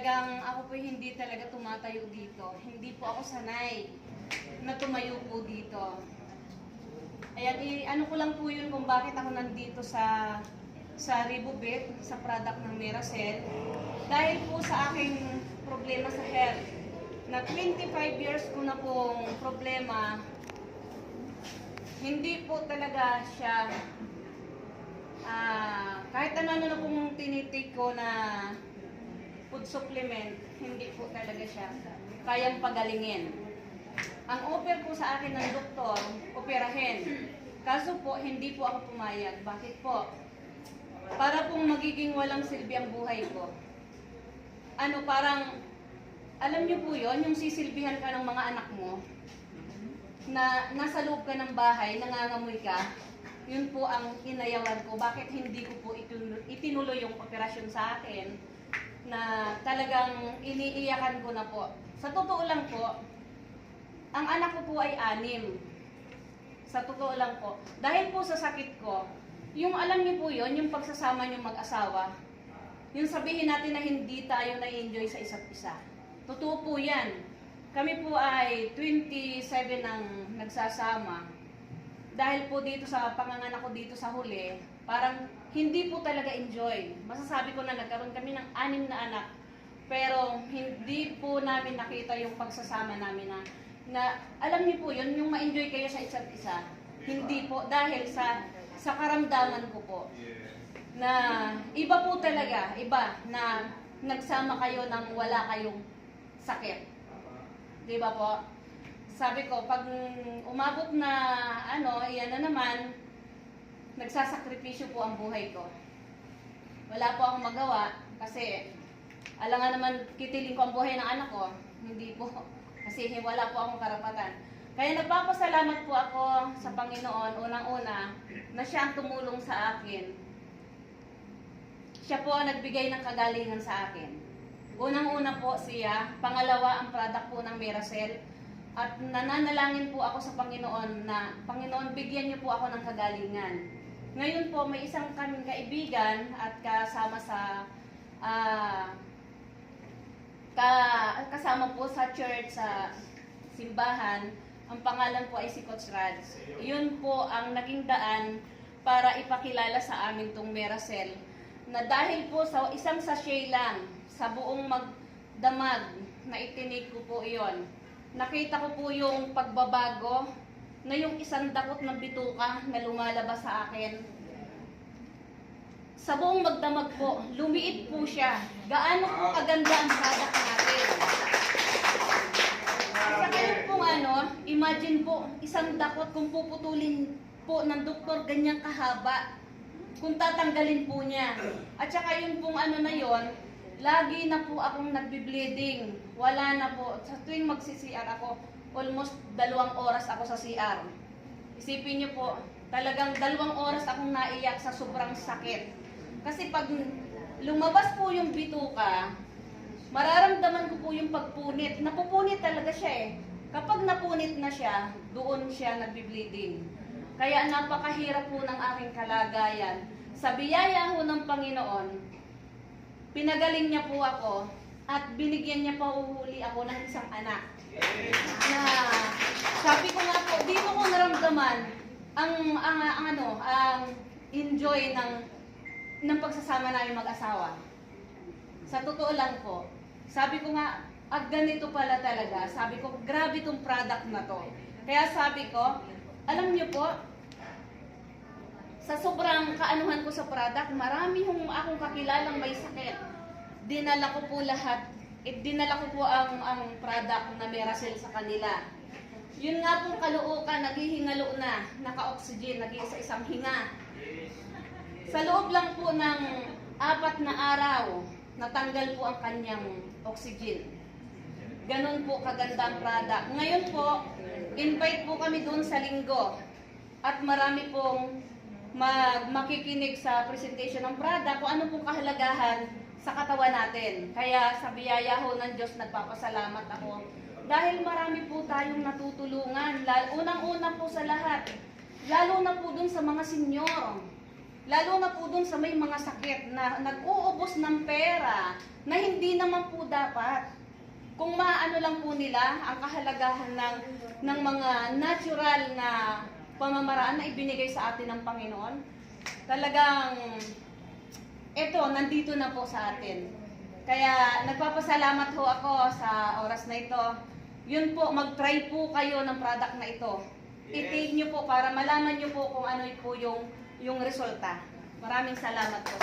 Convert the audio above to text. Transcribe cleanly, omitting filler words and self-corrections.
talagang ako po hindi talaga tumatayo dito. Hindi po ako sanay na tumayo po dito. Ayan, ano ko lang po yun kung bakit ako nandito sa Ribobit, sa product ng Miracell. Dahil po sa aking problema sa health, na 25 years ko na pong problema, hindi po talaga siya, kahit ano na pong tinitake ko na food supplement, hindi po talaga siya kayang pagalingin. Ang offer po sa akin ng doktor, operahin. Kaso po, hindi po ako pumayag. Bakit po? Para pong magiging walang silbi ang buhay ko. Parang, alam niyo po yon, yung sisilbihan ka ng mga anak mo, na nasa loob ka ng bahay, nangangamoy ka, yun po ang inayawan ko. Bakit hindi ko po itinuloy yung operasyon sa akin, na talagang iniiyakan ko na po. Sa totoo lang po, ang anak ko po ay 6. Sa totoo lang po. Dahil po sa sakit ko, yung alam niyo po yun, yung pagsasama niyo mag-asawa, yung sabihin natin na hindi tayo na-enjoy sa isa't isa. Totoo po yan. Kami po ay 27 ang nagsasama. Dahil po dito sa panganganak ko dito sa huli, parang hindi po talaga enjoy. Masasabi ko na nagkaroon kami ng 6 na anak. Pero hindi po namin nakita yung pagsasama namin na alam niyo po yun, yung ma-enjoy kayo sa isa't isa. Hindi po, dahil sa karamdaman ko po. Na iba po talaga, iba na nagsama kayo nang wala kayong sakit. Di ba po? Sabi ko, pag umabot na iyan na naman, nagsasakripisyo po ang buhay ko. Wala po akong magawa kasi alangan naman kitiling ko ang buhay ng anak ko. Hindi po. Kasi wala po akong karapatan. Kaya nagpapasalamat po ako sa Panginoon, unang-una, na siya ang tumulong sa akin. Siya po ang nagbigay ng kagalingan sa akin. Unang-una po siya, pangalawa ang product po ng Miracell. At nananalangin po ako sa Panginoon na, Panginoon, bigyan niyo po ako ng kagalingan. Ngayon po, may isang kaming kaibigan at kasama sa kasama po sa church, sa simbahan, ang pangalan po ay si Coach Raj. Yun po ang naging daan para ipakilala sa amin tong Miracell. Na dahil po sa isang sachet lang, sa buong magdamag na itinig ko po iyon, nakita ko po yung pagbabago na yung isang dakot ng bituka na lumalabas sa akin. Sa buong magdamag po, lumiit po siya. Gaano po kaganda ang product natin. Sa kayo pong imagine po, isang dakot kung puputulin po ng doktor ganyang kahaba, kung tatanggalin po niya. At saka yung pong na yon, lagi na po akong nagbi-bleeding. Wala na po. Sa tuwing magsi-CR ako, almost 2 oras ako sa CR. Isipin niyo po, talagang 2 oras akong naiyak sa sobrang sakit. Kasi pag lumabas po yung bituka, mararamdaman ko po yung pagpunit. Napupunit talaga siya eh. Kapag napunit na siya, doon siya nagbi-bleeding. Kaya napakahirap po ng aking kalagayan. Sa biyaya ho ng Panginoon, pinagaling niya po ako at binigyan niya pa uhuli ako ng isang anak. Na sabi ko nga po, dito ko naramdaman ang enjoy ng pagsasama namin mag-asawa. Sa totoo lang po, sabi ko nga, ganito pala talaga. Sabi ko, grabe itong product na to. Kaya sabi ko, alam niyo po, sa sobrang kaanuhan ko sa product, marami akong kakilalang may sakit. Dinala ko po lahat. Dinala ko po ang product na Miracell sa kanila. Yun nga pong kaluukan, naghihingalo na, naka-oxygen, nag-iisa-isang hinga. Sa loob lang po ng 4 na araw, natanggal po ang kanyang oxygen. Ganon po kaganda ang product. Ngayon po, invite po kami doon sa linggo. At marami pong makikinig sa presentation ng product kung ano pong kahalagahan sa katawan natin. Kaya sa biyaya ho ng Diyos, nagpapasalamat ako. Dahil marami po tayong natutulungan. Unang-una po sa lahat, lalo na po dun sa mga senyor. Lalo na po dun sa may mga sakit na nag-uubos ng pera na hindi naman po dapat. Kung maano lang po nila ang kahalagahan ng mga natural na pamamaraan na ibinigay sa atin ng Panginoon, talagang ito, nandito na po sa atin. Kaya nagpapasalamat ho ako sa oras na ito. Yun po, mag-try po kayo ng product na ito. I-take nyo po para malaman nyo po kung ano po yung resulta. Maraming salamat po.